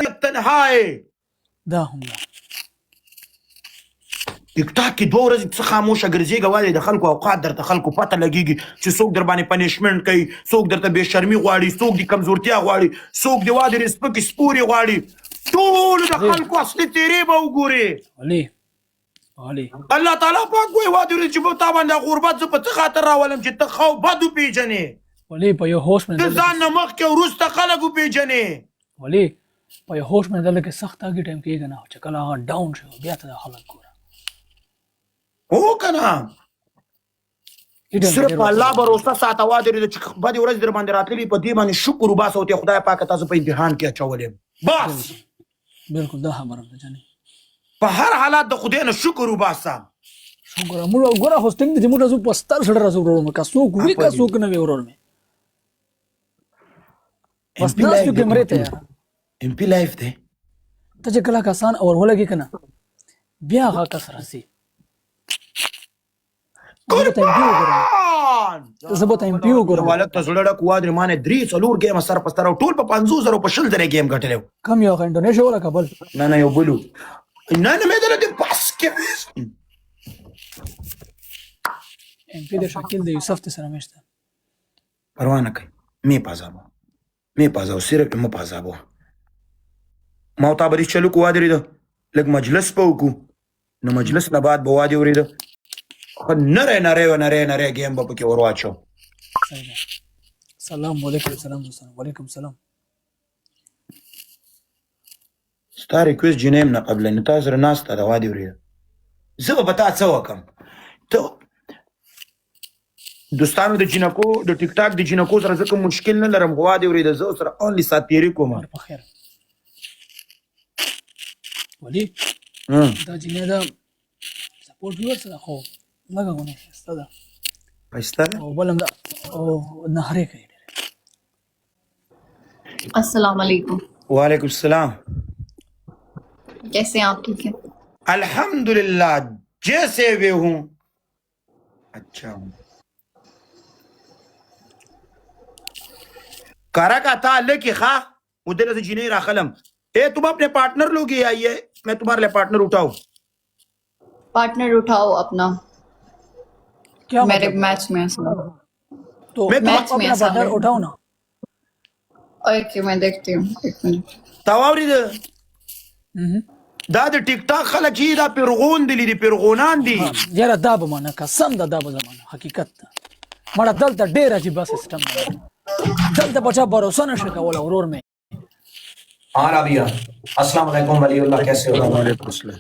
تنها ہے دا هم ده ټیک ټاک کې 2 ورځې څه خاموشه ګرځېږه والې د خلکو اوقات درته خلکو پته لګېږي چې څوک در باندې پنشمنټ کوي، څوک درته بې شرمي غواړي، څوک د کمزورتیا غواړي، څوک د واده سپکې سپورې غواړي. ټولو د خلکو اصلي تیرې به وګورې. علي الله تعالی پاک وایي واده ورځ چې به تا باندې غربت زه په څه خاطر راولم چې ته ښه او بد وپېژنې، علي په یو هوش ته ځان نه مخکې وروسته خلک وپېژنې. علي په یو هوش باندې دلته کې سخت هغې ټایم کېږي نه چې کله هغه ډاون شي بیا ته د خلک ګوره هو که نه صرف په الله भरोسه ساته واده ورځ چې بدې ورځې در باندې راتللي په دې باندې شکر وباسه او ته خدای پاکه تاسو په امتحان کې اچولی یم بس بالکل دا خبره ده جانې په هر حالات د خدای نه شکر وباسه. شکر موږ ګوره خو ستنګ دې موږ راځو په ستر سره راځو ورور مې که څوک وي که څوک نه وي ورور مې بس ناستو کې مرې ته یاره MP لایف دی ته چې کله کسان اور ولګي که نه بیا هغه کس راځي قربان زه به ته MP وګورم والد ته زړه ډک واده ما نه 3-4 ګیمه سر په سر او ټول په 50,000 په 60,000 ګیم ګټلی و. کم یو انډونیشیا ولا کابل نه نه یو بل و نه نه مې دله د بس کې MP د شکیل د یوسف ته سره مشته پروا نه کوي می پازاو صرف مو پازاو ما تا بری چلو کو واده ریده لږ مجلس په وکړو نو مجلس نه بعد به واده ورېده نری ګیم به پکې ور واچو. سلام علیکم وعلیکم سلام ستا ریکویسټ جنیم نه قبل نه تا سره ناسته ده واده ورېده زه به تا څه وکړم ته دوستانو د جینکو د ټیک ټاک د جینکو سره زه کوم مشکل نه لرم خو واده ورېده زه سره اونلی ساتیري کوم په خیر ولی دا جینې دا سپورټ ویور سره خو لږه غونې ښایسته ده ښایسته ده او بل هم دا او نهرې کوي ډېرې السلام علیکم وعلیکم السلام کیسے ہیں آپ ٹھیک ہیں الحمدللہ جیسے بھی ہوں اچھا ہوں کارک آتا اللہ کی خواہ ادھر سے جنہیں راخلم اے تم اپنے پارٹنر لوگ ہی آئیے میں تمہارے لئے پارٹنر اٹھاؤں پارٹنر اٹھاؤ اپنا کیا میرے میچ میں تو میں میچ میں اپنا پارٹنر اٹھاؤ نا اوکے میں دیکھتی ہوں 1 منٹ تاواوری دا دا دا ٹک ٹاک خلق چی دا پیرغون دلی دی پیرغونان دی یاره دا به مانه قسم ده دا به زمانه حقیقت ده مړه دلته ډېر عجیبه سیسټم ده دلته په چا بھروسه نشي کولی ورور مې ہاں رابعہ السلام علیکم ولیullah کیسے ہو؟ وعلیکم السلام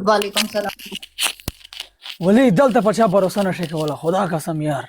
وعلیکم السلام ولی دلته په چا بھروسه نشي کولی خدا قسم یار